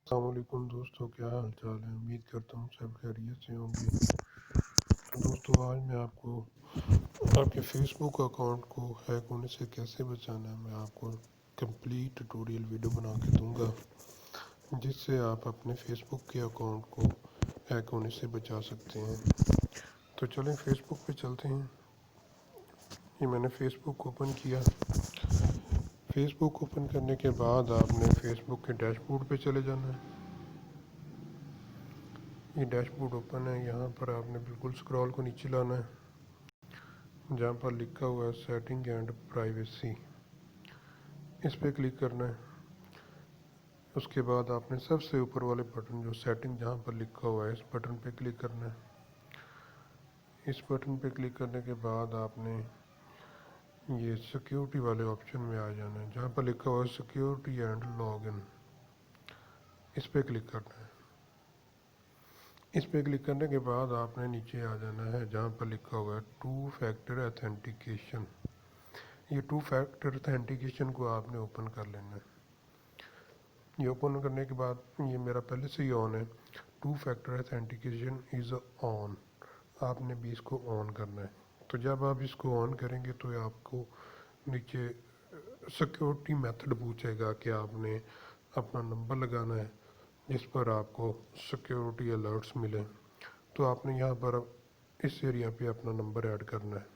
अस्सलामुअलैकुम दोस्तों, क्या हाल चाल है। उम्मीद करता हूँ सब खैरियत से होंगे। तो दोस्तों, आज मैं आपको आपके फेसबुक अकाउंट को हैक होने से कैसे बचाना है, मैं आपको कंप्लीट ट्यूटोरियल वीडियो बना के दूंगा, जिससे आप अपने फेसबुक के अकाउंट को हैक होने से बचा सकते हैं। तो चलें फेसबुक पे चलते हैं। ये मैंने फेसबुक ओपन किया। फेसबुक ओपन करने के बाद आपने फेसबुक के डैशबोर्ड पे चले जाना है। ये डैशबोर्ड ओपन है। यहाँ पर आपने बिल्कुल स्क्रॉल को नीचे लाना है, जहाँ पर लिखा हुआ है सेटिंग एंड प्राइवेसी, इस पर क्लिक करना है। उसके बाद आपने सबसे ऊपर वाले बटन जो सेटिंग जहाँ पर लिखा हुआ है, इस बटन पे क्लिक करना है। इस बटन पे क्लिक करने के बाद आपने ये सिक्योरिटी वाले ऑप्शन में आ जाना है, जहाँ पर लिखा हुआ है सिक्योरिटी एंड लॉगिन, इस पर क्लिक करना है। इस पर क्लिक करने के बाद आपने नीचे आ जाना है, जहाँ पर लिखा हुआ है टू फैक्टर ऑथेंटिकेशन। ये टू फैक्टर ऑथेंटिकेशन को आपने ओपन कर लेना है। ये ओपन करने के बाद ये मेरा पहले से ही ऑन है। Two factor authentication is on, आपने भी इसको ऑन करना है। तो जब आप इसको ऑन करेंगे तो आपको नीचे सिक्योरिटी मेथड पूछेगा कि आपने अपना नंबर लगाना है, जिस पर आपको सिक्योरिटी अलर्ट्स मिले। तो आपने यहाँ पर इस एरिया पे अपना नंबर ऐड करना है।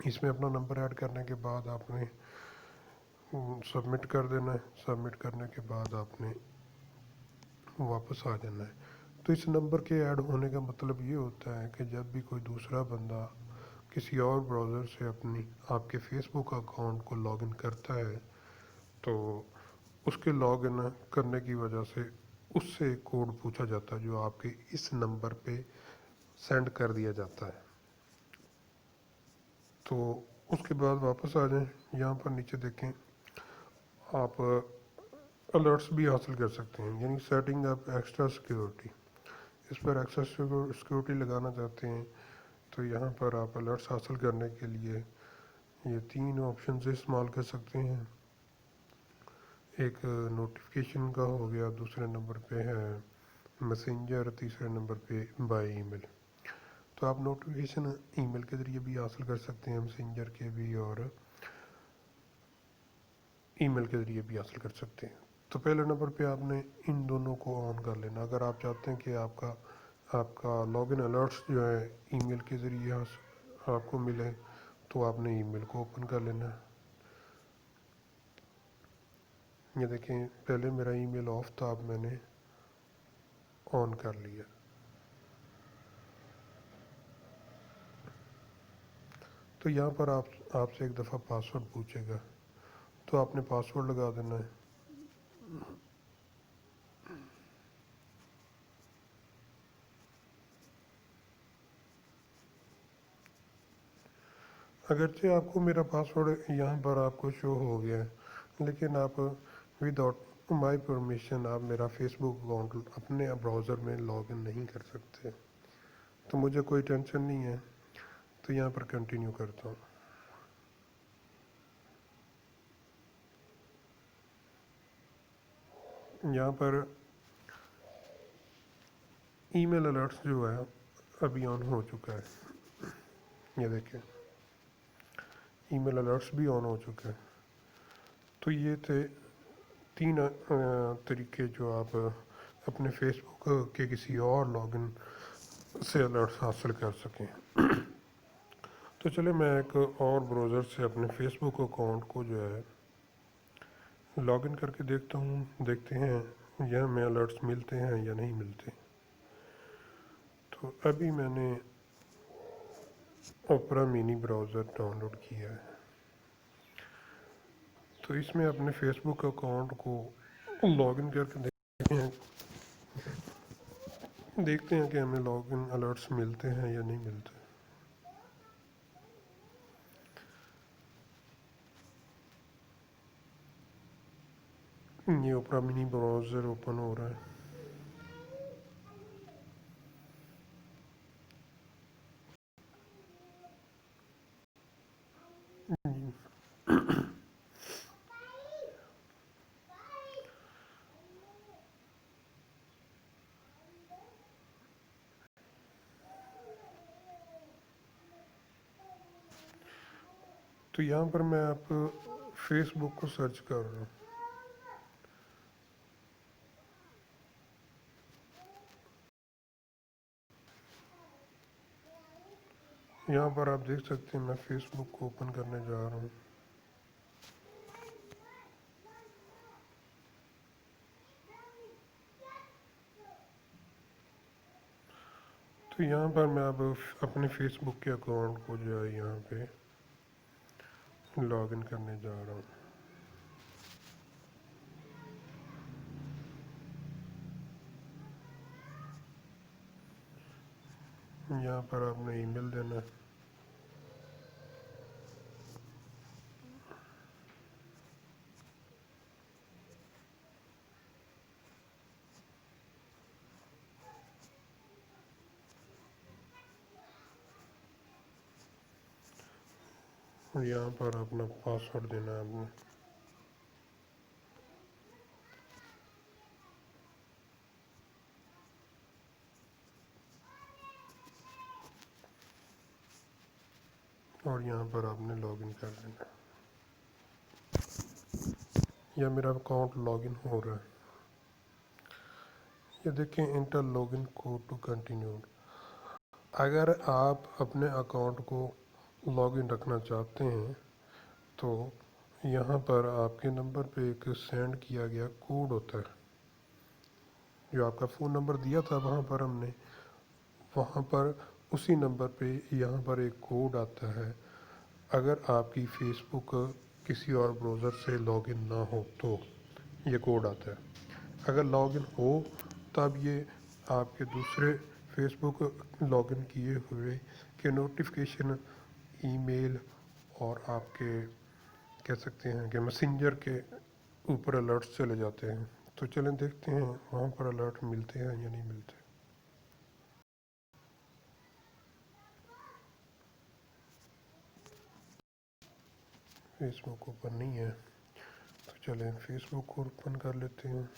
इसमें अपना नंबर ऐड करने के बाद आपने सबमिट कर देना है। सबमिट करने के बाद आपने वापस आ जाना है। तो इस नंबर के ऐड होने का मतलब ये होता है कि जब भी कोई दूसरा बंदा किसी और ब्राउज़र से अपनी आपके फेसबुक अकाउंट को लॉगिन करता है, तो उसके लॉगिन करने की वजह से उससे एक कोड पूछा जाता है, जो आपके इस नंबर पे सेंड कर दिया जाता है। तो उसके बाद वापस आ जाएं। यहाँ पर नीचे देखें, आप अलर्ट्स भी हासिल कर सकते हैं, यानी सेटिंग अप एक्स्ट्रा सिक्योरिटी। इस पर एक्स्ट्रा सिक्योरिटी लगाना चाहते हैं तो यहाँ पर आप अलर्ट्स हासिल करने के लिए ये तीन ऑप्शन से इस्तेमाल कर सकते हैं। एक नोटिफिकेशन का हो गया, दूसरे नंबर पे है मैसेंजर, तीसरे नंबर पे बाय ईमेल। तो आप नोटिफिकेशन ईमेल के ज़रिए भी हासिल कर सकते हैं, मैसेंजर के भी, और ईमेल के ज़रिए भी हासिल कर सकते हैं। तो पहले नंबर पे आपने इन दोनों को ऑन कर लेना। अगर आप चाहते हैं कि आपका आपका लॉगिन अलर्ट्स जो है ईमेल के ज़रिए आपको मिले, तो आपने ईमेल को ओपन कर लेना है। ये देखें, पहले मेरा ईमेल ऑफ था, अब मैंने ऑन कर लिया। तो यहाँ पर आपसे एक दफ़ा पासवर्ड पूछेगा, तो आपने पासवर्ड लगा देना है। अगरचे आपको मेरा पासवर्ड यहाँ पर आपको शो हो गया है, लेकिन आप विदाउट माय परमिशन आप मेरा फेसबुक अकाउंट अपने ब्राउज़र में लॉगिन नहीं कर सकते। तो मुझे कोई टेंशन नहीं है, तो यहाँ पर कंटिन्यू करता हूँ। यहाँ पर ईमेल अलर्ट्स जो है अभी ऑन हो चुका है। ये देखें, ईमेल अलर्ट्स भी ऑन हो चुके हैं। तो ये थे तीन तरीके जो आप अपने फेसबुक के किसी और लॉगिन से अलर्ट्स हासिल कर सकें। तो चले मैं एक और ब्राउज़र से अपने फेसबुक अकाउंट को जो है लॉगिन करके देखता हूँ, देखते हैं यह हमें अलर्ट्स मिलते हैं या नहीं मिलते। तो अभी मैंने ओपरा मिनी ब्राउज़र डाउनलोड किया है। तो इसमें अपने फेसबुक अकाउंट को लॉगिन करके देखते हैं कि हमें लॉगिन अलर्ट्स मिलते हैं या नहीं मिलते। ये ओपरा मिनी ब्राउज़र ओपन हो रहा है। तो यहाँ पर मैं आप फेसबुक को सर्च कर रहा हूँ। यहाँ पर आप देख सकते हैं मैं फेसबुक को ओपन करने जा रहा हूँ। तो यहाँ पर मैं अब अपने फेसबुक के अकाउंट को जो है यहाँ पे लॉगिन करने जा रहा हूँ। यहाँ पर आपने ईमेल देना है। और यहाँ पर अपना पासवर्ड देना है आपने। और यहाँ पर आपने लॉगिन कर देना है। या मेरा अकाउंट लॉगिन हो रहा है। ये देखें enter login code to continued. अगर आप अपने अकाउंट को लॉगिन रखना चाहते हैं तो यहाँ पर आपके नंबर पे एक सेंड किया गया कोड होता है, जो आपका फ़ोन नंबर दिया था वहाँ पर उसी नंबर पे यहाँ पर एक कोड आता है। अगर आपकी फेसबुक किसी और ब्राउज़र से लॉगिन ना हो तो ये कोड आता है। अगर लॉगिन हो तब ये आपके दूसरे फेसबुक लॉगिन किए हुए के नोटिफिकेशन, ईमेल और आपके कह सकते हैं कि मैसेंजर के ऊपर अलर्ट्स चले जाते हैं। तो चलें देखते हैं वहाँ पर अलर्ट मिलते हैं या नहीं मिलते। फेसबुक ओपन नहीं है तो चलें फेसबुक को ओपन कर लेते हैं।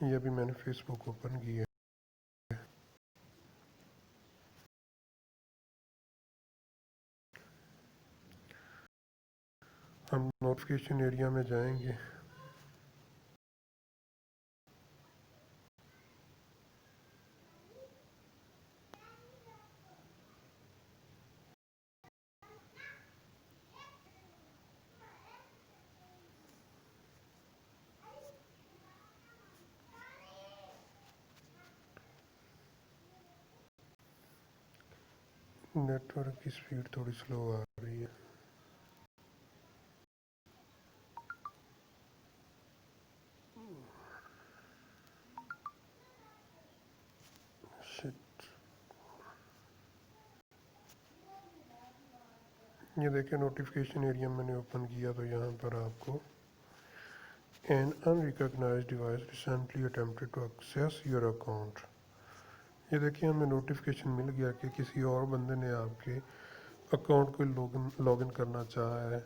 ये अभी मैंने फेसबुक ओपन किया है। हम नोटिफिकेशन एरिया में जाएंगे। नेटवर्क की स्पीड थोड़ी स्लो आ रही है। शिट। ये देखिए नोटिफिकेशन एरिया मैंने ओपन किया तो यहाँ पर आपको an unrecognised device recently attempted to access your account. ये देखिए हमें नोटिफिकेशन मिल गया कि किसी और बंदे ने आपके अकाउंट को लॉगिन करना चाहा है।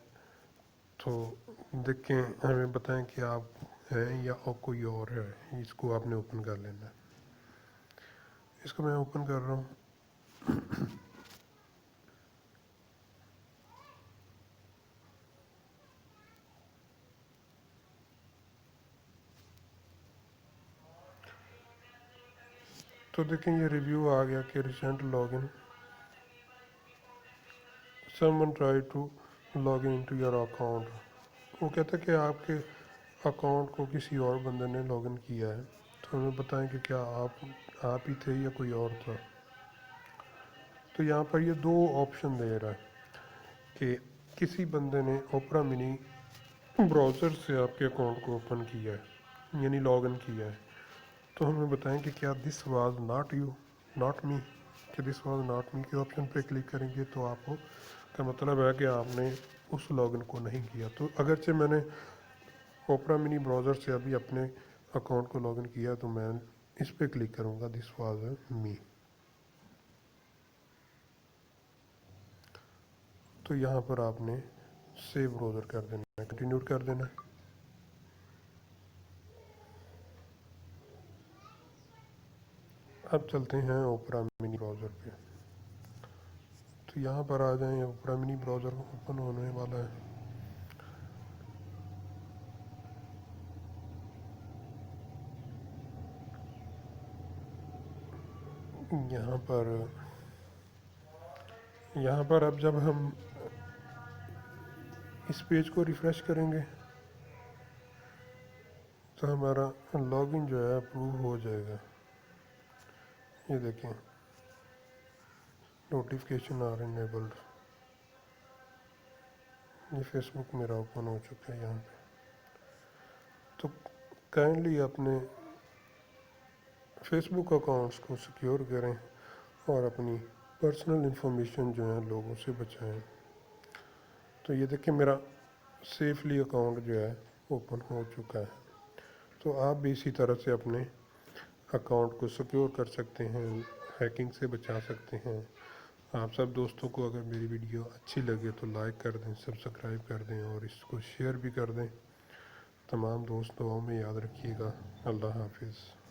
तो देखें हमें बताएं कि आप हैं या और कोई और है। इसको आपने ओपन कर लेना है। इसको मैं ओपन कर रहा हूँ। तो देखें ये रिव्यू आ गया कि recent login someone try to login into your account. वो कहता है कि आपके अकाउंट को किसी और बंदे ने लॉगिन किया है। तो हमें बताएं कि क्या आप ही थे या कोई और था। तो यहाँ पर ये दो ऑप्शन दे रहा है कि किसी बंदे ने ओपरा मिनी ब्राउज़र से आपके अकाउंट को ओपन किया है यानी लॉगिन किया है। तो हमें बताएं कि क्या this was not you, not me, कि दिस वाज नॉट मी के ऑप्शन पे क्लिक करेंगे तो आपको का मतलब है कि आपने उस लॉगिन को नहीं किया। तो अगरचे मैंने ओपरा मिनी ब्राउज़र से अभी अपने अकाउंट को लॉगिन किया तो मैं इस पर क्लिक करूँगा दिस वाज मी। तो यहाँ पर आपने सेव ब्राउज़र कर देना है, कंटिन्यू कर देना है। अब चलते हैं ओपरा मिनी ब्राउज़र पे। तो यहाँ पर आ जाएं, अपना मिनी ब्राउज़र ओपन होने वाला है। यहाँ पर अब जब हम इस पेज को रिफ़्रेश करेंगे तो हमारा लॉगिन जो है अप्रूव हो जाएगा। ये देखें, नोटिफिकेशन आर इनेबल्ड। ये फेसबुक मेरा ओपन हो चुका है यहाँ पे। तो काइंडली अपने फेसबुक अकाउंट्स को सिक्योर करें और अपनी पर्सनल इन्फॉर्मेशन जो है लोगों से बचाएं। तो ये देखिए, मेरा सेफली अकाउंट जो है ओपन हो चुका है। तो आप भी इसी तरह से अपने अकाउंट को सिक्योर कर सकते हैं, हैकिंग से बचा सकते हैं। आप सब दोस्तों को अगर मेरी वीडियो अच्छी लगे तो लाइक कर दें, सब्सक्राइब कर दें और इसको शेयर भी कर दें। तमाम दोस्त दुआओं में याद रखिएगा। अल्लाह हाफिज़।